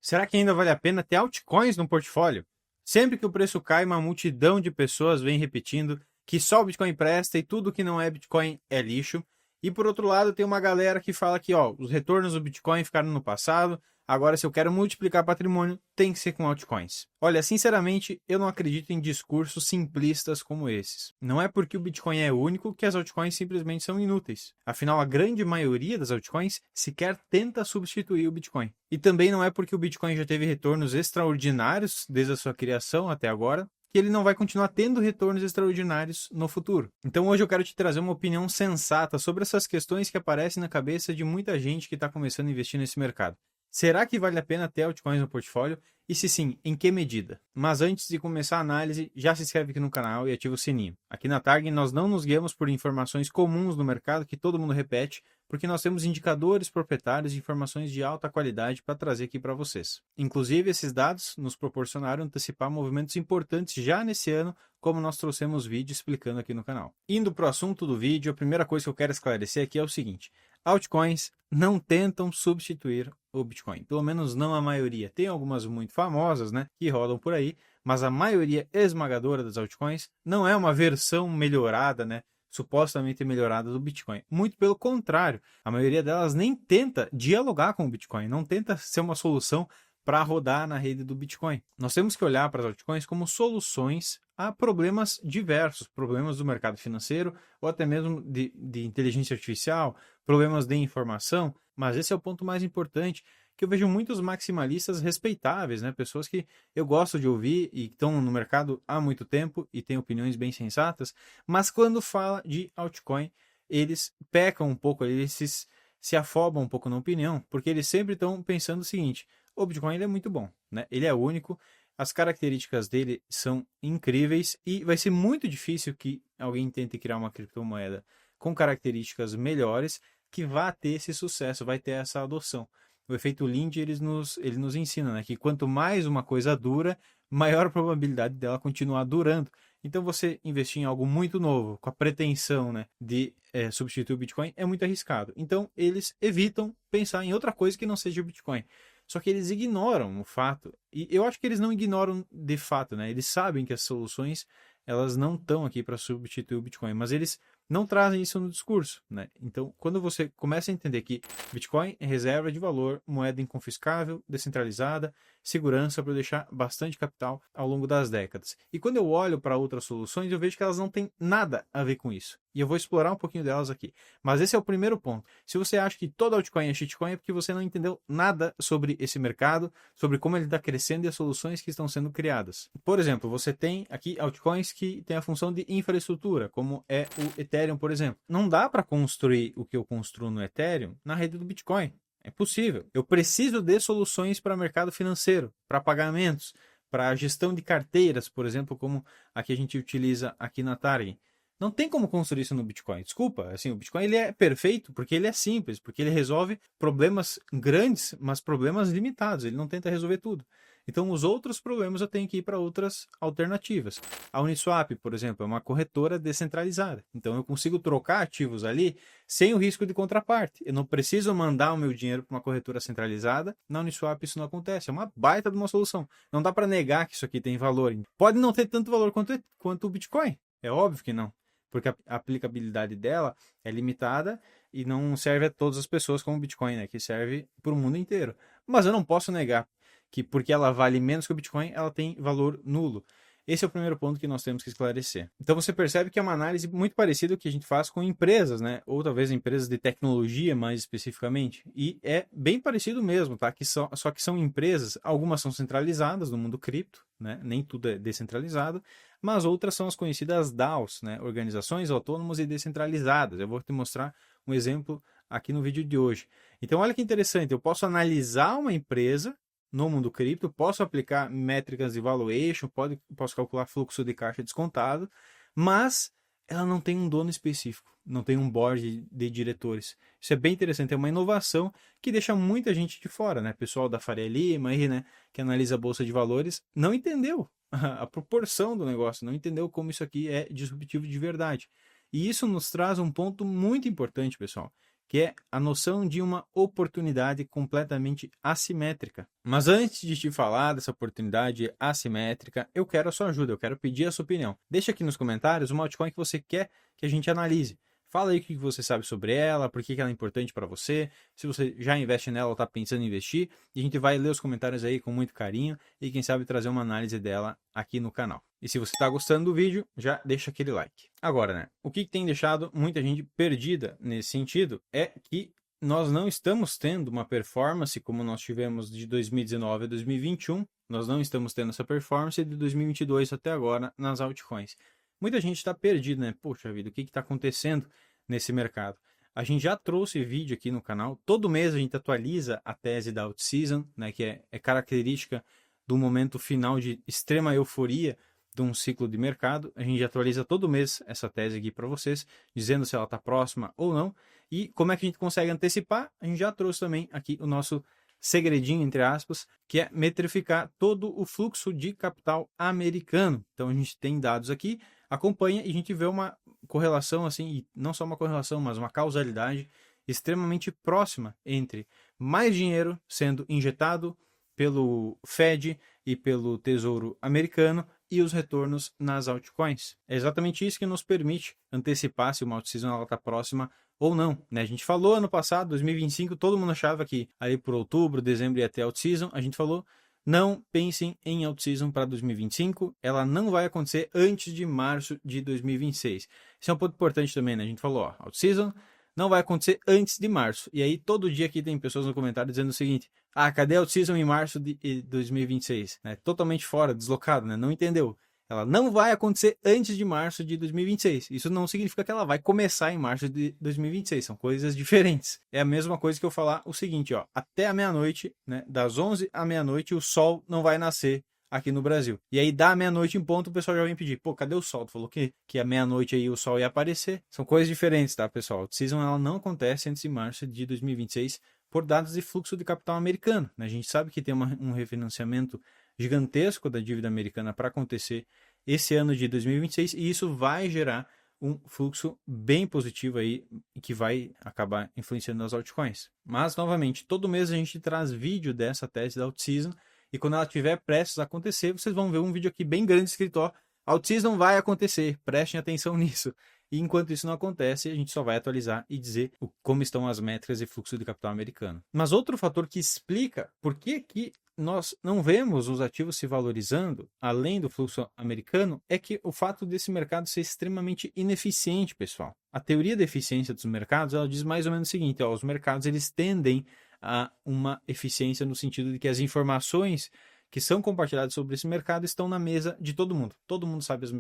Será que ainda vale a pena ter altcoins no portfólio? Sempre que o preço cai, uma multidão de pessoas vem repetindo que só o Bitcoin presta e tudo que não é Bitcoin é lixo. E por outro lado, tem uma galera que fala que os retornos do Bitcoin ficaram no passado, agora se eu quero multiplicar patrimônio, tem que ser com altcoins. Olha, sinceramente, eu não acredito em discursos simplistas como esses. Não é porque o Bitcoin é único que as altcoins simplesmente são inúteis. Afinal, a grande maioria das altcoins sequer tenta substituir o Bitcoin. E também não é porque o Bitcoin já teve retornos extraordinários desde a sua criação até agora, que ele não vai continuar tendo retornos extraordinários no futuro. Então hoje eu quero te trazer uma opinião sensata sobre essas questões que aparecem na cabeça de muita gente que está começando a investir nesse mercado. Será que vale a pena ter altcoins no portfólio? E se sim, em que medida? Mas antes de começar a análise, já se inscreve aqui no canal e ativa o sininho. Aqui na Target nós não nos guiamos por informações comuns no mercado que todo mundo repete, porque nós temos indicadores proprietários e informações de alta qualidade para trazer aqui para vocês. Inclusive, esses dados nos proporcionaram antecipar movimentos importantes já nesse ano, como nós trouxemos vídeo explicando aqui no canal. Indo para o assunto do vídeo, a primeira coisa que eu quero esclarecer aqui é o seguinte: altcoins não tentam substituir o Bitcoin, pelo menos não a maioria. Tem algumas muito famosas, né, que rodam por aí, mas a maioria esmagadora das altcoins não é uma versão melhorada, né, supostamente melhorada do Bitcoin. Muito pelo contrário, a maioria delas nem tenta dialogar com o Bitcoin, não tenta ser uma solução para rodar na rede do Bitcoin. Nós temos que olhar para as altcoins como soluções a problemas diversos, problemas do mercado financeiro ou até mesmo de inteligência artificial, problemas de informação, mas esse é o ponto mais importante, que eu vejo muitos maximalistas respeitáveis, né? Pessoas que eu gosto de ouvir e estão no mercado há muito tempo e têm opiniões bem sensatas, mas quando fala de altcoin, eles pecam um pouco, eles se afobam um pouco na opinião, porque eles sempre estão pensando o seguinte: o Bitcoin ele é muito bom, né? Ele é único, as características dele são incríveis e vai ser muito difícil que alguém tente criar uma criptomoeda com características melhores que vá ter esse sucesso, vai ter essa adoção. O efeito Lynch ele nos ensina, né, que quanto mais uma coisa dura, maior a probabilidade dela continuar durando. Então você investir em algo muito novo, com a pretensão, né, de substituir o Bitcoin, é muito arriscado. Então eles evitam pensar em outra coisa que não seja o Bitcoin. Só que eles ignoram o fato, e eu acho que eles não ignoram de fato, né? Eles sabem que as soluções elas não estão aqui para substituir o Bitcoin, mas eles não trazem isso no discurso, né? Então, quando você começa a entender que Bitcoin é reserva de valor, moeda inconfiscável, descentralizada, segurança para deixar bastante capital ao longo das décadas. E quando eu olho para outras soluções, eu vejo que elas não têm nada a ver com isso. E eu vou explorar um pouquinho delas aqui. Mas esse é o primeiro ponto. Se você acha que todo altcoin é shitcoin, é porque você não entendeu nada sobre esse mercado, sobre como ele está crescendo e as soluções que estão sendo criadas. Por exemplo, você tem aqui altcoins que têm a função de infraestrutura, como é o Ethereum, por exemplo. Não dá para construir o que eu construo no Ethereum na rede do Bitcoin. É possível. Eu preciso de soluções para mercado financeiro, para pagamentos, para gestão de carteiras, por exemplo, como a que a gente utiliza aqui na Target. Não tem como construir isso no Bitcoin. Desculpa, assim, o Bitcoin ele é perfeito porque ele é simples, porque ele resolve problemas grandes, mas problemas limitados. Ele não tenta resolver tudo. Então, os outros problemas eu tenho que ir para outras alternativas. A Uniswap, por exemplo, é uma corretora descentralizada. Então, eu consigo trocar ativos ali sem o risco de contraparte. Eu não preciso mandar o meu dinheiro para uma corretora centralizada. Na Uniswap isso não acontece. É uma baita de uma solução. Não dá para negar que isso aqui tem valor. Pode não ter tanto valor quanto o Bitcoin. É óbvio que não, porque a aplicabilidade dela é limitada e não serve a todas as pessoas como o Bitcoin, né, que serve para o mundo inteiro. Mas eu não posso negar que porque ela vale menos que o Bitcoin, ela tem valor nulo. Esse é o primeiro ponto que nós temos que esclarecer. Então você percebe que é uma análise muito parecida com o que a gente faz com empresas, né? Ou talvez empresas de tecnologia mais especificamente. E é bem parecido mesmo, tá? Só que são empresas, algumas são centralizadas no mundo cripto, né? Nem tudo é descentralizado, mas outras são as conhecidas DAOs, né? Organizações autônomas e descentralizadas. Eu vou te mostrar um exemplo aqui no vídeo de hoje. Então olha que interessante, eu posso analisar uma empresa no mundo cripto, posso aplicar métricas de valuation, posso calcular fluxo de caixa descontado, mas ela não tem um dono específico, não tem um board de diretores. Isso é bem interessante, é uma inovação que deixa muita gente de fora, né? Pessoal da Faria Lima aí, né, que analisa a bolsa de valores, não entendeu a proporção do negócio, não entendeu como isso aqui é disruptivo de verdade. E isso nos traz um ponto muito importante, pessoal, que é a noção de uma oportunidade completamente assimétrica. Mas antes de te falar dessa oportunidade assimétrica, eu quero a sua ajuda, eu quero pedir a sua opinião. Deixa aqui nos comentários uma altcoin que você quer que a gente analise. Fala aí o que você sabe sobre ela, por que ela é importante para você, se você já investe nela ou está pensando em investir, e a gente vai ler os comentários aí com muito carinho e quem sabe trazer uma análise dela aqui no canal. E se você está gostando do vídeo, já deixa aquele like. Agora, né, o que tem deixado muita gente perdida nesse sentido é que nós não estamos tendo uma performance como nós tivemos de 2019 a 2021, nós não estamos tendo essa performance de 2022 até agora nas altcoins. Muita gente está perdida, né? Poxa vida, o que está acontecendo nesse mercado? A gente já trouxe vídeo aqui no canal. Todo mês a gente atualiza a tese da out-season, né? Que é característica do momento final de extrema euforia de um ciclo de mercado. A gente atualiza todo mês essa tese aqui para vocês, dizendo se ela está próxima ou não. E como é que a gente consegue antecipar? A gente já trouxe também aqui o nosso segredinho, entre aspas, que é metrificar todo o fluxo de capital americano. Então a gente tem dados aqui, acompanha e a gente vê uma correlação assim, e não só uma correlação, mas uma causalidade extremamente próxima entre mais dinheiro sendo injetado pelo Fed e pelo Tesouro Americano e os retornos nas altcoins. É exatamente isso que nos permite antecipar se uma out-season está próxima ou não, né? A gente falou ano passado, 2025, todo mundo achava que ali por outubro, dezembro ia ter out-season. A gente falou, não pensem em out-season para 2025, ela não vai acontecer antes de março de 2026. Isso é um ponto importante também, né? A gente falou, ó, out-season não vai acontecer antes de março. E aí todo dia aqui tem pessoas no comentário dizendo o seguinte, cadê a out-season em março de 2026? Né? Totalmente fora, deslocado, né? Não entendeu. Ela não vai acontecer antes de março de 2026. Isso não significa que ela vai começar em março de 2026. São coisas diferentes. É a mesma coisa que eu falar o seguinte, ó. Até a meia-noite, né? Das 11 à meia-noite, o sol não vai nascer aqui no Brasil. E aí, da meia-noite em ponto, o pessoal já vem pedir, pô, cadê o sol? Tu falou que à meia-noite aí o sol ia aparecer. São coisas diferentes, tá, pessoal? A season ela não acontece antes de março de 2026 por dados de fluxo de capital americano. Né? A gente sabe que tem um refinanciamento gigantesco da dívida americana para acontecer esse ano de 2026 e isso vai gerar um fluxo bem positivo aí que vai acabar influenciando as altcoins. Mas, novamente, todo mês a gente traz vídeo dessa tese da out-season e quando ela estiver prestes a acontecer, vocês vão ver um vídeo aqui bem grande escrito, ó, out-season vai acontecer, prestem atenção nisso. E enquanto isso não acontece, a gente só vai atualizar e dizer como estão as métricas e fluxo de capital americano. Mas outro fator que explica por que nós não vemos os ativos se valorizando, além do fluxo americano, é que o fato desse mercado ser extremamente ineficiente, pessoal. A teoria da eficiência dos mercados, ela diz mais ou menos o seguinte, ó, os mercados eles tendem a uma eficiência no sentido de que as informações que são compartilhadas sobre esse mercado estão na mesa de todo mundo. Todo mundo sabe as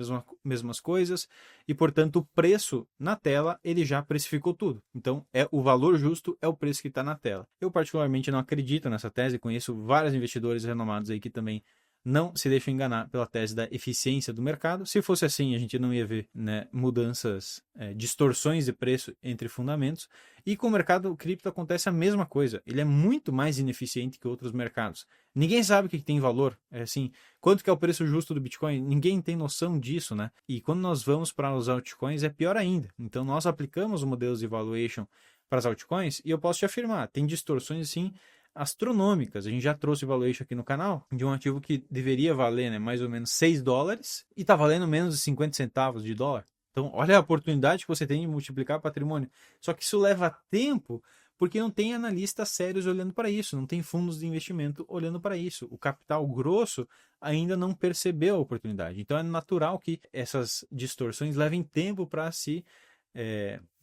mesmas coisas e, portanto, o preço na tela, ele já precificou tudo. Então, o valor justo é o preço que está na tela. Eu, particularmente, não acredito nessa tese. Conheço vários investidores renomados aí que também não se deixam enganar pela tese da eficiência do mercado. Se fosse assim, a gente não ia ver, né, mudanças, distorções de preço entre fundamentos. E com o mercado cripto acontece a mesma coisa. Ele é muito mais ineficiente que outros mercados. Ninguém sabe o que tem valor. É assim, quanto que é o preço justo do Bitcoin? Ninguém tem noção disso, né? E quando nós vamos para os altcoins é pior ainda. Então nós aplicamos modelos de valuation para as altcoins e eu posso te afirmar, tem distorções assim astronômicas. A gente já trouxe valuation aqui no canal de um ativo que deveria valer, né, mais ou menos $6 e está valendo menos de 50 centavos de dólar. Então, olha a oportunidade que você tem de multiplicar patrimônio. Só que isso leva tempo porque não tem analistas sérios olhando para isso, não tem fundos de investimento olhando para isso. O capital grosso ainda não percebeu a oportunidade. Então, é natural que essas distorções levem tempo para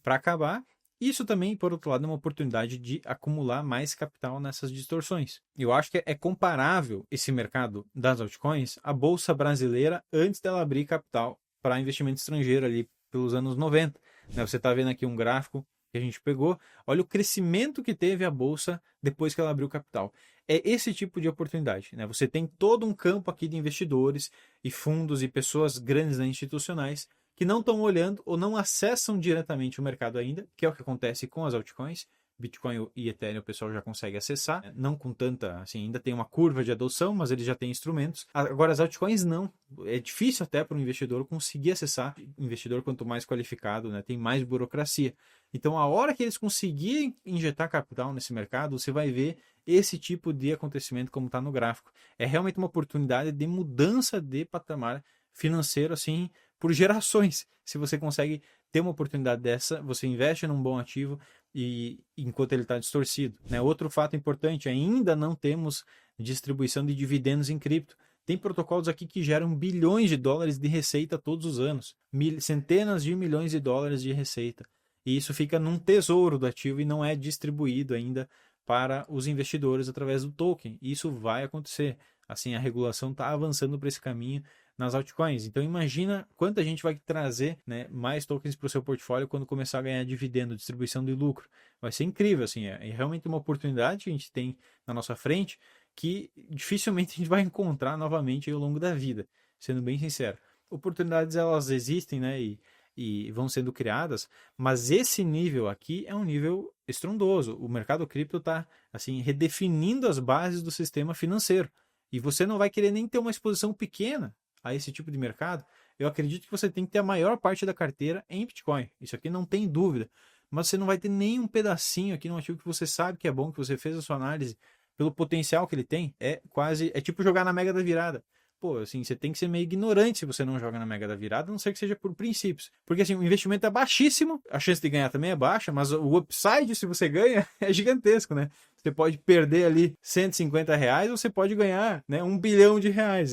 acabar. Isso também, por outro lado, é uma oportunidade de acumular mais capital nessas distorções. Eu acho que é comparável esse mercado das altcoins à Bolsa Brasileira antes dela abrir capital para investimento estrangeiro ali pelos anos 90. Você está vendo aqui um gráfico que a gente pegou. Olha o crescimento que teve a Bolsa depois que ela abriu capital. É esse tipo de oportunidade. Você tem todo um campo aqui de investidores e fundos e pessoas grandes, institucionais, que não estão olhando ou não acessam diretamente o mercado ainda, que é o que acontece com as altcoins, Bitcoin e Ethereum o pessoal já consegue acessar, não com tanta, assim, ainda tem uma curva de adoção, mas eles já têm instrumentos. Agora as altcoins não, é difícil até para um investidor conseguir acessar. Investidor quanto mais qualificado, né, tem mais burocracia. Então a hora que eles conseguirem injetar capital nesse mercado, você vai ver esse tipo de acontecimento como está no gráfico. É realmente uma oportunidade de mudança de patamar financeiro, assim, por gerações. Se você consegue ter uma oportunidade dessa, você investe num bom ativo e enquanto ele está distorcido, né? Outro fato importante, ainda não temos distribuição de dividendos em cripto. Tem protocolos aqui que geram bilhões de dólares de receita todos os anos, centenas de milhões de dólares de receita. E isso fica num tesouro do ativo e não é distribuído ainda para os investidores através do token. Isso vai acontecer. Assim, a regulação está avançando para esse caminho nas altcoins. Então imagina quanta gente vai trazer, né, mais tokens para o seu portfólio quando começar a ganhar dividendo, distribuição de lucro. Vai ser incrível, assim, é realmente uma oportunidade que a gente tem na nossa frente que dificilmente a gente vai encontrar novamente ao longo da vida, sendo bem sincero. Oportunidades elas existem, né, e vão sendo criadas, mas esse nível aqui é um nível estrondoso. O mercado cripto está assim redefinindo as bases do sistema financeiro. E você não vai querer nem ter uma exposição pequena a esse tipo de mercado. Eu acredito que você tem que ter a maior parte da carteira em Bitcoin. Isso aqui não tem dúvida. Mas você não vai ter nem um pedacinho aqui no ativo que você sabe que é bom, que você fez a sua análise pelo potencial que ele tem. É tipo jogar na Mega da Virada. Pô, assim, você tem que ser meio ignorante se você não joga na Mega da Virada, a não ser que seja por princípios. Porque assim, o investimento é baixíssimo, a chance de ganhar também é baixa, mas o upside, se você ganha, é gigantesco, né? Você pode perder ali R$ 150 ou você pode ganhar, né, R$ 1 bilhão.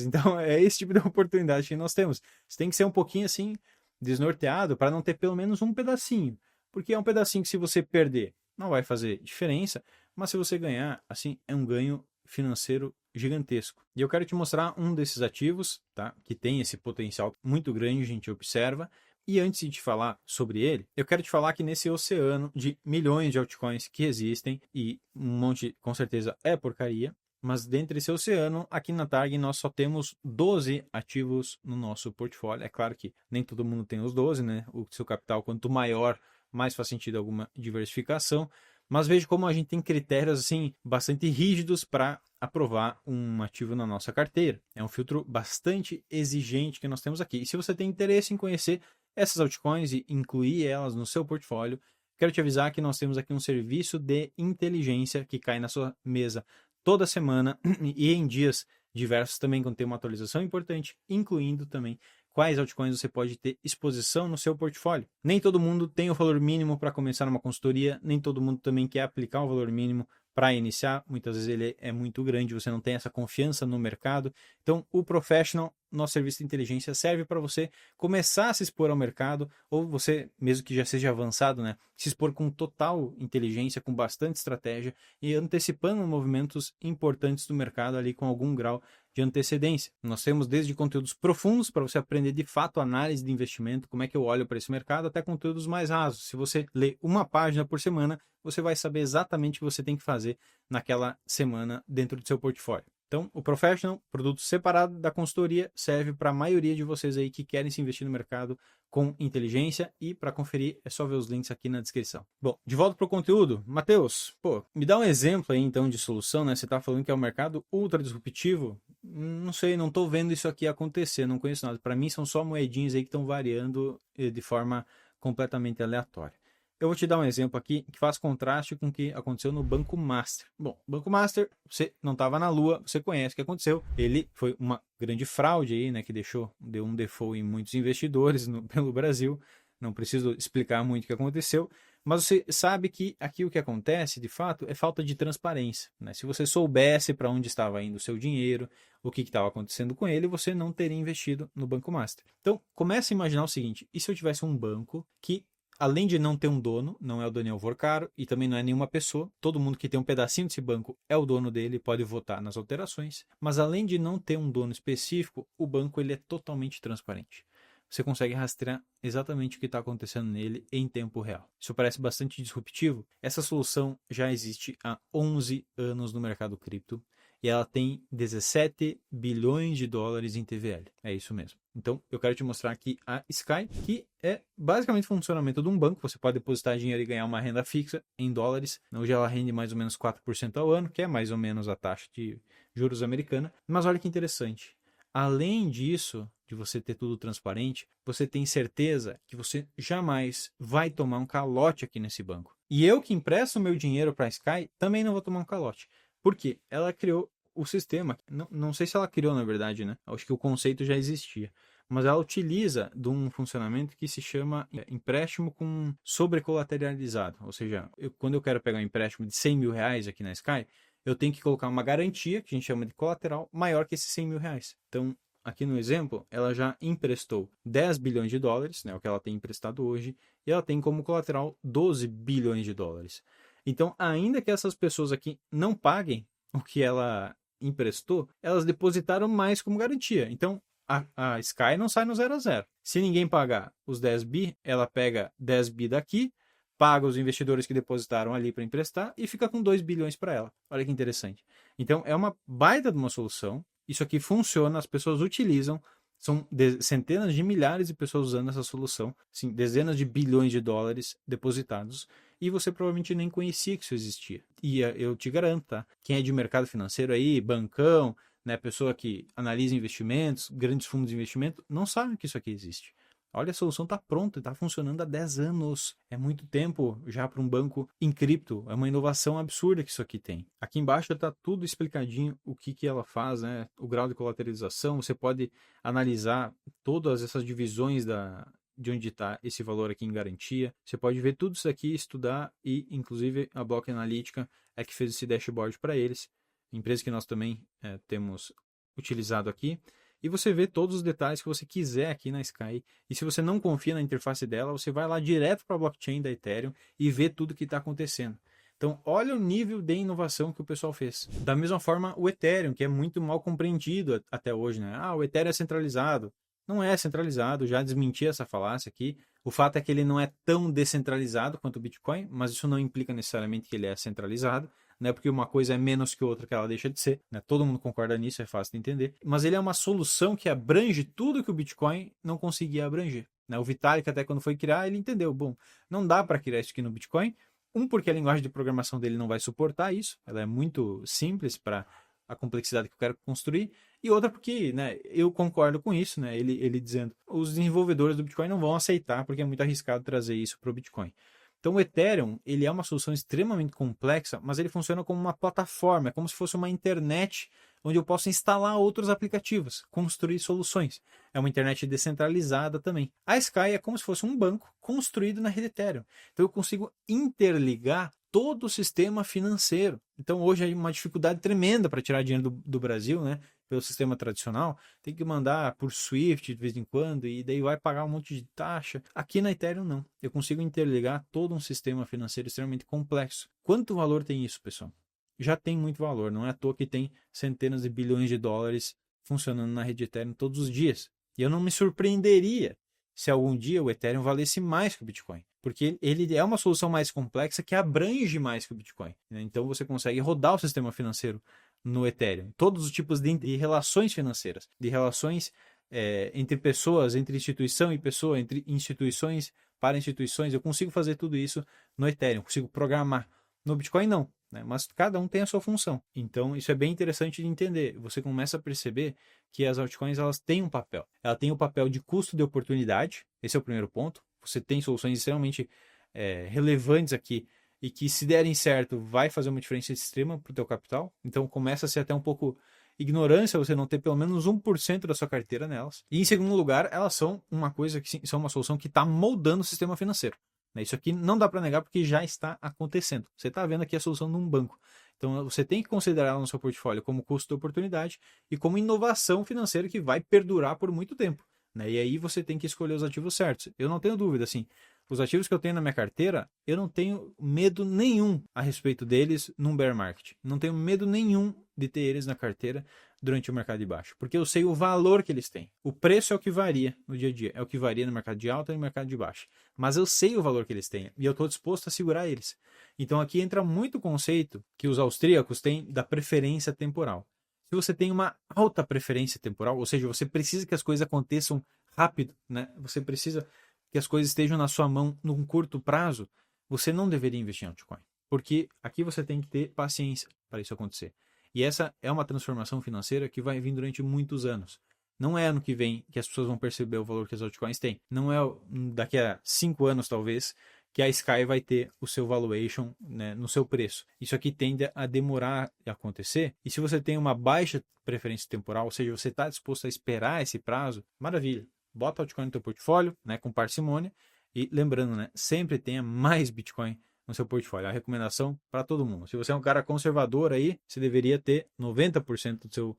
Então é esse tipo de oportunidade que nós temos. Você tem que ser um pouquinho assim desnorteado para não ter pelo menos um pedacinho. Porque é um pedacinho que se você perder não vai fazer diferença, mas se você ganhar, assim, é um ganho financeiro gigantesco. E eu quero te mostrar um desses ativos, tá? Que tem esse potencial muito grande, a gente observa. E antes de te falar sobre ele, eu quero te falar que nesse oceano de milhões de altcoins que existem, e um monte, com certeza, é porcaria, mas dentre esse oceano, aqui na Targ nós só temos 12 ativos no nosso portfólio. É claro que nem todo mundo tem os 12, né? O seu capital, quanto maior, mais faz sentido alguma diversificação. Mas veja como a gente tem critérios assim bastante rígidos para aprovar um ativo na nossa carteira. É um filtro bastante exigente que nós temos aqui. E se você tem interesse em conhecer essas altcoins e incluir elas no seu portfólio, quero te avisar que nós temos aqui um serviço de inteligência que cai na sua mesa toda semana e em dias diversos também, quando tem uma atualização importante, incluindo também quais altcoins você pode ter exposição no seu portfólio. Nem todo mundo tem o valor mínimo para começar uma consultoria, nem todo mundo também quer aplicar o valor mínimo para iniciar. Muitas vezes ele é muito grande, você não tem essa confiança no mercado. Então, o Professional, nosso serviço de inteligência, serve para você começar a se expor ao mercado, ou você, mesmo que já seja avançado, né, se expor com total inteligência, com bastante estratégia e antecipando movimentos importantes do mercado ali com algum grau de antecedência. Nós temos desde conteúdos profundos para você aprender de fato análise de investimento, como é que eu olho para esse mercado, até conteúdos mais rasos. Se você lê uma página por semana, você vai saber exatamente o que você tem que fazer naquela semana dentro do seu portfólio. Então, o Professional, produto separado da consultoria, serve para a maioria de vocês aí que querem se investir no mercado com inteligência, e para conferir é só ver os links aqui na descrição. Bom, de volta para o conteúdo. Matheus, me dá um exemplo aí então de solução, né? Você está falando que é um mercado ultra disruptivo. Não sei, não estou vendo isso aqui acontecer, não conheço nada. Para mim são só moedinhas aí que estão variando de forma completamente aleatória. Eu vou te dar um exemplo aqui que faz contraste com o que aconteceu no Banco Master. Bom, Banco Master, você não estava na Lua, você conhece o que aconteceu. Ele foi uma grande fraude aí, né, que deu um default em muitos investidores pelo Brasil. Não preciso explicar muito o que aconteceu, mas você sabe que aqui o que acontece, de fato, é falta de transparência, né? Se você soubesse para onde estava indo o seu dinheiro, o que estava acontecendo com ele, você não teria investido no Banco Master. Então, comece a imaginar o seguinte: e se eu tivesse um banco que, além de não ter um dono, não é o Daniel Vorcaro e também não é nenhuma pessoa, todo mundo que tem um pedacinho desse banco é o dono dele, pode votar nas alterações, mas além de não ter um dono específico, o banco ele é totalmente transparente. Você consegue rastrear exatamente o que está acontecendo nele em tempo real. Isso parece bastante disruptivo. Essa solução já existe há 11 anos no mercado cripto e ela tem 17 bilhões de dólares em TVL. É isso mesmo. Então, eu quero te mostrar aqui a Sky, que é basicamente o funcionamento de um banco. Você pode depositar dinheiro e ganhar uma renda fixa em dólares. Hoje ela rende mais ou menos 4% ao ano, que é mais ou menos a taxa de juros americana. Mas olha que interessante. Além disso, de você ter tudo transparente, você tem certeza que você jamais vai tomar um calote aqui nesse banco. E eu que empresto meu dinheiro para a Sky também não vou tomar um calote. Por quê? Ela criou o sistema. Não sei se ela criou, na verdade, né? Acho que o conceito já existia. Mas ela utiliza de um funcionamento que se chama empréstimo com sobrecolateralizado. Ou seja, quando eu quero pegar um empréstimo de 100 mil reais aqui na Sky, eu tenho que colocar uma garantia, que a gente chama de colateral, maior que esses 100 mil reais. Então, aqui no exemplo, ela já emprestou 10 bilhões de dólares, né, o que ela tem emprestado hoje, e ela tem como colateral 12 bilhões de dólares. Então, ainda que essas pessoas aqui não paguem o que ela emprestou, elas depositaram mais como garantia. Então, a Sky não sai no 0 a 0. Se ninguém pagar os 10 bi, ela pega 10 bi daqui, paga os investidores que depositaram ali para emprestar e fica com 2 bilhões para ela. Olha que interessante. Então, é uma baita de uma solução. Isso aqui funciona, as pessoas utilizam. São centenas de milhares de pessoas usando essa solução. Sim, dezenas de bilhões de dólares depositados. E você provavelmente nem conhecia que isso existia. E eu te garanto, tá? Quem é de mercado financeiro aí, bancão, né, pessoa que analisa investimentos, grandes fundos de investimento, não sabe que isso aqui existe. Olha, a solução está pronta, está funcionando há 10 anos. É muito tempo já para um banco em cripto. É uma inovação absurda que isso aqui tem. Aqui embaixo está tudo explicadinho o que ela faz, né? O grau de colateralização. Você pode analisar todas essas divisões de onde está esse valor aqui em garantia. Você pode ver tudo isso aqui, estudar e, inclusive, a Block Analytica é que fez esse dashboard para eles. Empresa que nós também temos utilizado aqui. E você vê todos os detalhes que você quiser aqui na Sky. E se você não confia na interface dela, você vai lá direto para a blockchain da Ethereum e vê tudo que está acontecendo. Então, olha o nível de inovação que o pessoal fez. Da mesma forma, o Ethereum, que é muito mal compreendido até hoje, né? O Ethereum é centralizado. Não é centralizado, já desmenti essa falácia aqui. O fato é que ele não é tão descentralizado quanto o Bitcoin, mas isso não implica necessariamente que ele é centralizado. Não é porque uma coisa é menos que outra que ela deixa de ser, né? Todo mundo concorda nisso, é fácil de entender. Mas ele é uma solução que abrange tudo que o Bitcoin não conseguia abranger, né? O Vitalik, até quando foi criar, ele entendeu, bom, não dá para criar isso aqui no Bitcoin, porque a linguagem de programação dele não vai suportar isso, ela é muito simples para a complexidade que eu quero construir, e outra porque, né, eu concordo com isso, né? Ele dizendo, os desenvolvedores do Bitcoin não vão aceitar porque é muito arriscado trazer isso para o Bitcoin. Então o Ethereum, ele é uma solução extremamente complexa, mas ele funciona como uma plataforma, é como se fosse uma internet onde eu posso instalar outros aplicativos, construir soluções. É uma internet descentralizada também. A Sky é como se fosse um banco construído na rede Ethereum. Então eu consigo interligar todo o sistema financeiro. Então hoje é uma dificuldade tremenda para tirar dinheiro do Brasil, né? Pelo sistema tradicional, tem que mandar por Swift de vez em quando e daí vai pagar um monte de taxa. Aqui na Ethereum não. Eu consigo interligar todo um sistema financeiro extremamente complexo. Quanto valor tem isso, pessoal? Já tem muito valor. Não é à toa que tem centenas de bilhões de dólares funcionando na rede Ethereum todos os dias. E eu não me surpreenderia se algum dia o Ethereum valesse mais que o Bitcoin. Porque ele é uma solução mais complexa que abrange mais que o Bitcoin. Então você consegue rodar o sistema financeiro no Ethereum. Todos os tipos de relações financeiras, de relações entre pessoas, entre instituição e pessoa, entre instituições para instituições. Eu consigo fazer tudo isso no Ethereum, consigo programar. No Bitcoin não, né? Mas cada um tem a sua função. Então isso é bem interessante de entender. Você começa a perceber que as altcoins elas têm um papel. Ela tem o papel de custo de oportunidade. Esse é o primeiro ponto. Você tem soluções extremamente relevantes aqui e que, se derem certo, vai fazer uma diferença extrema para o teu capital. Então começa a ser até um pouco ignorância você não ter pelo menos 1% da sua carteira nelas. E em segundo lugar, elas são uma coisa que são uma solução que está moldando o sistema financeiro. Isso aqui não dá para negar porque já está acontecendo. Você está vendo aqui a solução num banco. Então você tem que considerar ela no seu portfólio como custo de oportunidade e como inovação financeira que vai perdurar por muito tempo. E aí você tem que escolher os ativos certos. Eu não tenho dúvida, assim, os ativos que eu tenho na minha carteira, eu não tenho medo nenhum a respeito deles num bear market. Não tenho medo nenhum de ter eles na carteira durante o mercado de baixo, porque eu sei o valor que eles têm. O preço é o que varia no dia a dia, é o que varia no mercado de alta e no mercado de baixa, mas eu sei o valor que eles têm e eu estou disposto a segurar eles. Então aqui entra muito o conceito que os austríacos têm da preferência temporal. Se você tem uma alta preferência temporal, ou seja, você precisa que as coisas aconteçam rápido, né? Você precisa que as coisas estejam na sua mão num curto prazo, você não deveria investir em altcoin. Porque aqui você tem que ter paciência para isso acontecer. E essa é uma transformação financeira que vai vir durante muitos anos. Não é ano que vem que as pessoas vão perceber o valor que as altcoins têm. Não é daqui a 5 anos, talvez, que a Sky vai ter o seu valuation, né, no seu preço. Isso aqui tende a demorar a acontecer. E se você tem uma baixa preferência temporal, ou seja, você está disposto a esperar esse prazo, maravilha. Bota altcoin no teu portfólio, né, com parcimônia. E lembrando, né, sempre tenha mais Bitcoin no seu portfólio. A recomendação para todo mundo. Se você é um cara conservador aí, você deveria ter 90% do seu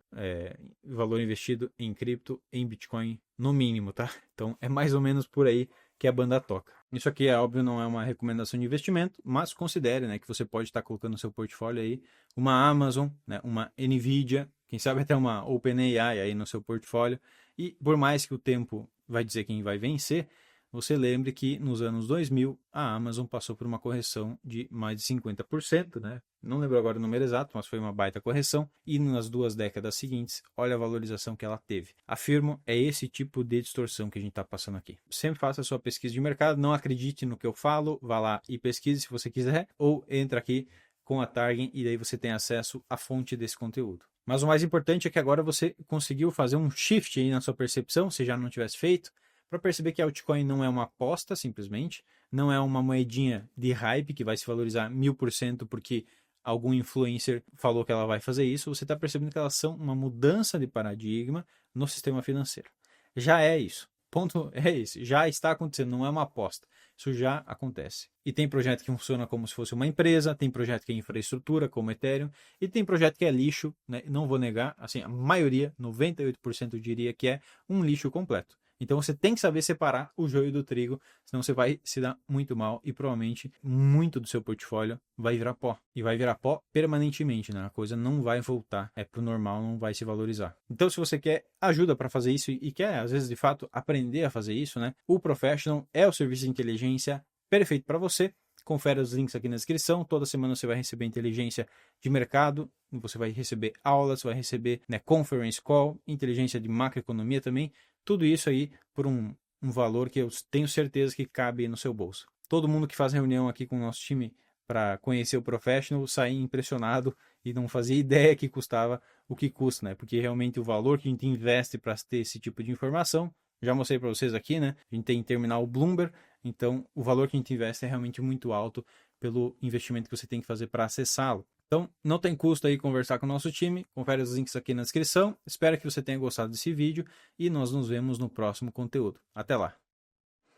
valor investido em cripto, em Bitcoin, no mínimo, tá? Então é mais ou menos por aí que a banda toca. Isso aqui, é óbvio, não é uma recomendação de investimento, mas considere, né, que você pode estar colocando no seu portfólio aí uma Amazon, né, uma Nvidia, quem sabe até uma OpenAI aí no seu portfólio. E por mais que o tempo vai dizer quem vai vencer, você lembre que nos anos 2000 a Amazon passou por uma correção de mais de 50%, né? Não lembro agora o número exato, mas foi uma baita correção. E nas 2 décadas seguintes, olha a valorização que ela teve. Afirmo, é esse tipo de distorção que a gente está passando aqui. Sempre faça a sua pesquisa de mercado, não acredite no que eu falo, vá lá e pesquise se você quiser, ou entra aqui com a Target e daí você tem acesso à fonte desse conteúdo. Mas o mais importante é que agora você conseguiu fazer um shift aí na sua percepção, se já não tivesse feito, para perceber que a altcoin não é uma aposta, simplesmente, não é uma moedinha de hype que vai se valorizar 1000% porque algum influencer falou que ela vai fazer isso. Você está percebendo que elas são uma mudança de paradigma no sistema financeiro. Já é isso. Ponto é esse. Já está acontecendo, não é uma aposta. Isso já acontece. E tem projeto que funciona como se fosse uma empresa, tem projeto que é infraestrutura, como Ethereum, e tem projeto que é lixo, né? Não vou negar, assim, a maioria, 98% eu diria que é um lixo completo. Então você tem que saber separar o joio do trigo, senão você vai se dar muito mal e provavelmente muito do seu portfólio vai virar pó. E vai virar pó permanentemente, né? A coisa não vai voltar, para o normal, não vai se valorizar. Então se você quer ajuda para fazer isso e quer, às vezes, de fato, aprender a fazer isso, né? O Professional é o serviço de inteligência perfeito para você. Confere os links aqui na descrição. Toda semana você vai receber inteligência de mercado, você vai receber aulas, vai receber, né, conference call, inteligência de macroeconomia também. Tudo isso aí por um valor que eu tenho certeza que cabe no seu bolso. Todo mundo que faz reunião aqui com o nosso time para conhecer o Professional sai impressionado e não fazia ideia que custava o que custa, né? Porque realmente o valor que a gente investe para ter esse tipo de informação, já mostrei para vocês aqui, né? A gente tem terminal Bloomberg, então o valor que a gente investe é realmente muito alto pelo investimento que você tem que fazer para acessá-lo. Então, não tem custo aí conversar com o nosso time. Confere os links aqui na descrição. Espero que você tenha gostado desse vídeo e nós nos vemos no próximo conteúdo. Até lá!